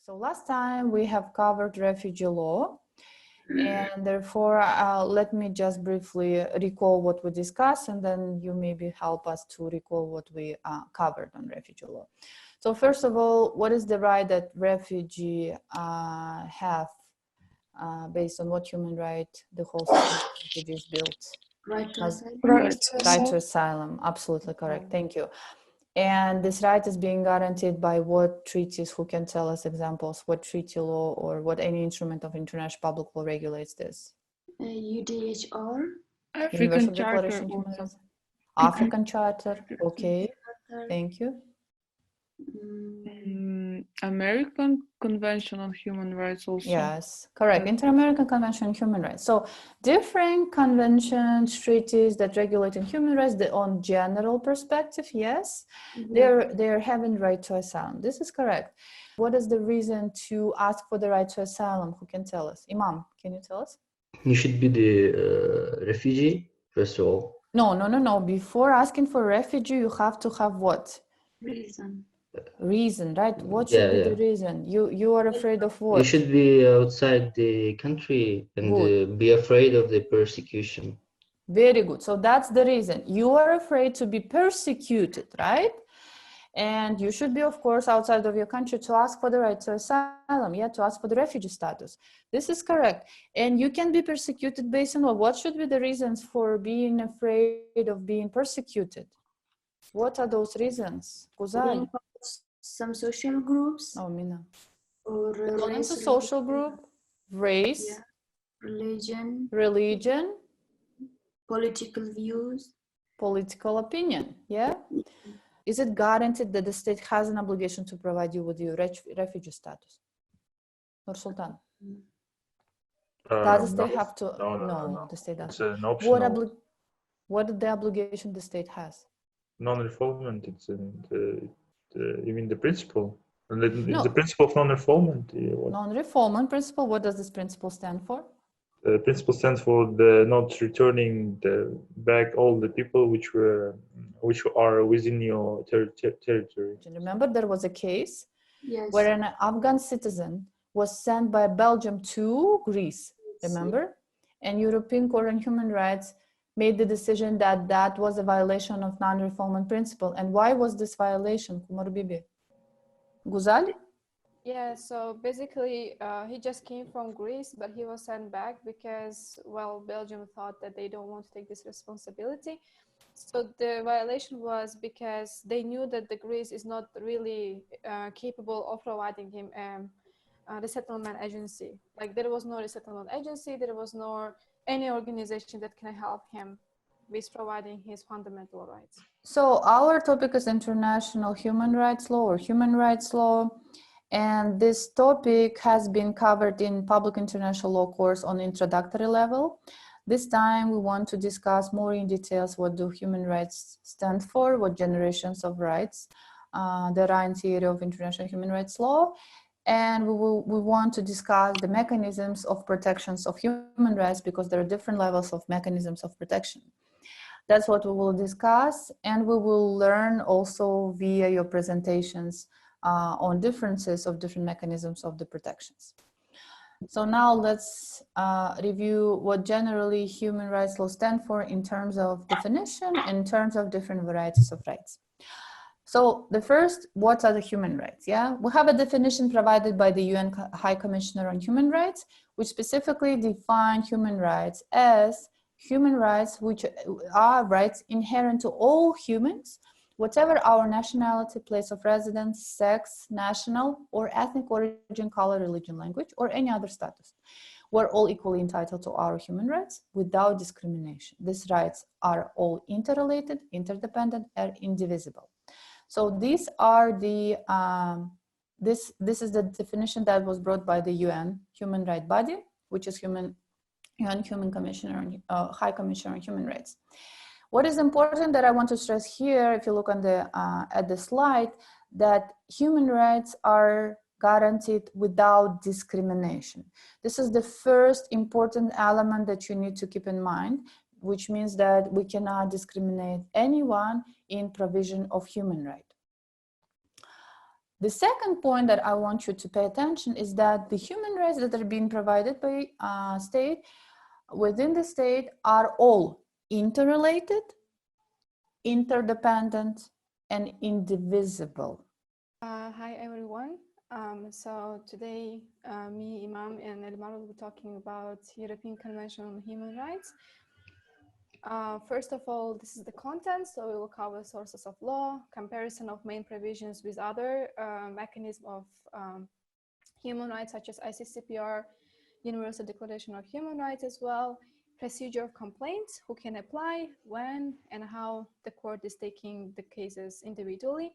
So last time we have covered refugee law, and therefore let me just briefly recall what we discussed, and then you maybe help us to recall what we covered on refugee law. So first of all, what is the right that refugee have based on what human right the whole system of refugees built? Right to asylum. Right to asylum, absolutely correct, thank you. And this right is being guaranteed by what treaties? Who can tell us examples? What treaty law or what any instrument of international public law regulates this? UDHR. Universal Declaration of Human Rights. African Charter, okay, thank you. American Convention on Human Rights also. Yes, correct. Inter-American Convention on Human Rights. So different conventions, treaties that regulate in human rights, on general perspective, yes, they're having right to asylum. This is correct. What is the reason to ask for the right to asylum? Who can tell us? Imam, can you tell us? You should be the refugee, first of all. No. Before asking for refugee, you have to have what? Reason, right? What should be the reason? You are afraid of what? You should be outside the country and be afraid of the persecution. Very good. So that's the reason. You are afraid to be persecuted, right? And you should be, of course, outside of your country to ask for the right to asylum, to ask for the refugee status. This is correct. And you can be persecuted based on what should be the reasons for being afraid of being persecuted? What are those reasons? Guzal? Some social groups. Oh, Mina. Or race, a social group, race, religion, political views, political opinion. Is it guaranteed that the state has an obligation to provide you with your refugee status? Nur Sultan. Does the state have to? No, the state doesn't. It's an optional. What the obligation the state has? Non-refoulement. It's you mean the principle? It's the principle of non-refoulement. Non-refoulement principle. What does this principle stand for? The principle stands for the not returning back all the people which are within your territory. Remember, there was a case where an Afghan citizen was sent by Belgium to Greece. Remember, and European Court on Human Rights made the decision that that was a violation of non-refoulement principle. And why was this violation, Kumar Bibi? Guzal? Yeah, so basically he just came from Greece, but he was sent back because, well, Belgium thought that they don't want to take this responsibility. So the violation was because they knew that the Greece is not really capable of providing him a resettlement agency. Like there was no resettlement agency, there was no any organization that can help him with providing his fundamental rights. So our topic is international human rights law or human rights law. And this topic has been covered in public international law course on introductory level. This time we want to discuss more in details what do human rights stand for, what generations of rights there are in theory of international human rights law. And we want to discuss the mechanisms of protections of human rights because there are different levels of mechanisms of protection. That's what we will discuss, and we will learn also via your presentations on differences of different mechanisms of the protections. So now let's review what generally human rights law stand for in terms of definition, in terms of different varieties of rights. So the first, what are the human rights? We have a definition provided by the UN High Commissioner on Human Rights, which specifically define human rights as human rights which are rights inherent to all humans, whatever our nationality, place of residence, sex, national or ethnic origin, color, religion, language, or any other status. We're all equally entitled to our human rights without discrimination. These rights are all interrelated, interdependent, and indivisible. So these are the, this is the definition that was brought by the UN human rights body, which is UN High Commissioner on Human Rights. What is important that I want to stress here, if you look on the, at the slide, that human rights are guaranteed without discrimination. This is the first important element that you need to keep in mind, which means that we cannot discriminate anyone in provision of human right. The second point that I want you to pay attention is that the human rights that are being provided by state within the state are all interrelated, interdependent, and indivisible. Hi everyone. So today me, Imam, and Elmar will be talking about European Convention on Human Rights. First of all, this is the content, so we will cover sources of law, comparison of main provisions with other mechanisms of human rights, such as ICCPR, Universal Declaration of Human Rights as well, procedure of complaints, who can apply, when, and how the court is taking the cases individually,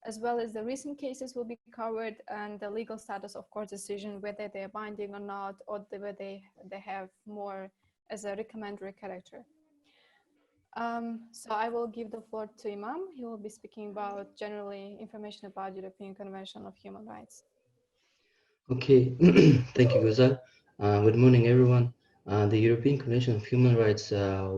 as well as the recent cases will be covered, and the legal status of court decision, whether they're binding or not, or whether they have more as a recommendatory character. So I will give the floor to Imam. He will be speaking about generally information about European Convention of Human Rights. Okay, thank you, Guzal. Good morning, everyone. The European Convention of Human Rights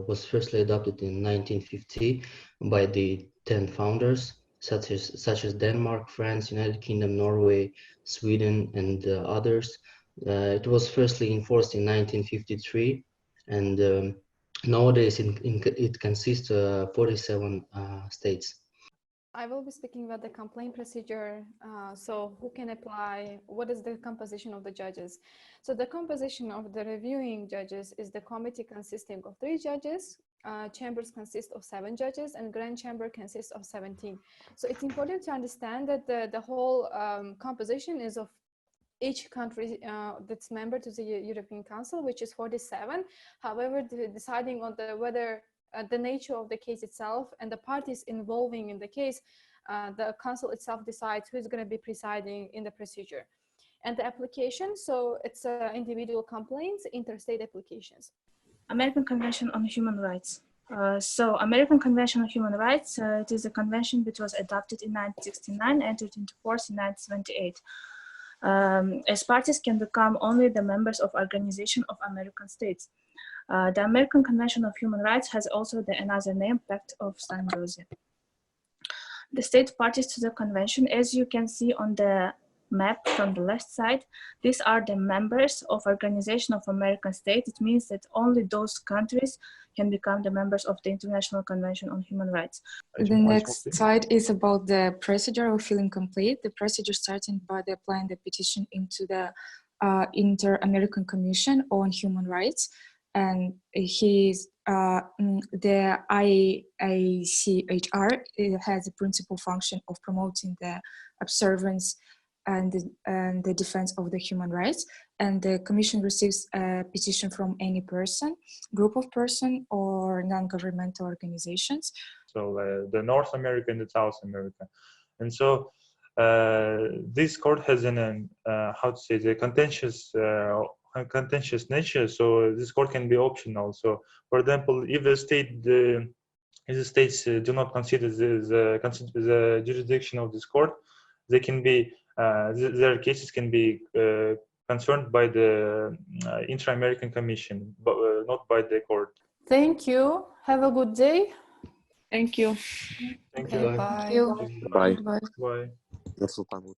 was firstly adopted in 1950 by the 10 founders, such as Denmark, France, United Kingdom, Norway, Sweden, and others. It was firstly enforced in 1953, and nowadays it consists of 47 states. I will be speaking about the complaint procedure. So who can apply? What is the composition of the judges? So the composition of the reviewing judges is the committee consisting of 3 judges, chambers consist of 7 judges, and grand chamber consists of 17. So it's important to understand that the whole composition is of each country that's member to the European Council, which is 47. However, deciding on whether the nature of the case itself and the parties involving in the case, the council itself decides who's going to be presiding in the procedure. And the application, so it's individual complaints, interstate applications. American Convention on Human Rights. So American Convention on Human Rights, it is a convention which was adopted in 1969, entered into force in 1978. As parties can become only the members of Organization of American States. The American Convention of Human Rights has also another name, Pact of San Jose. The state parties to the convention, as you can see on the map from the left side, these are the members of Organization of American States. It means that only those countries can become the members of the International Convention on Human Rights. The next slide is about the procedure of feeling complete. The procedure starting by applying the petition into the Inter-American Commission on Human Rights. And the IACHR has the principal function of promoting the observance and the defense of the human rights. And the Commission receives a petition from any person, group of person, or non-governmental organizations. So the North America and the South America. And so this court has the contentious nature, so this court can be optional. So for example, if the states do not consider the jurisdiction of this court, they can be their cases can be concerned by the Inter-American Commission, but not by the court. Thank you. Have a good day. Thank you. Thank Okay, you. bye. Thank you. Bye. Bye. Bye. До султана.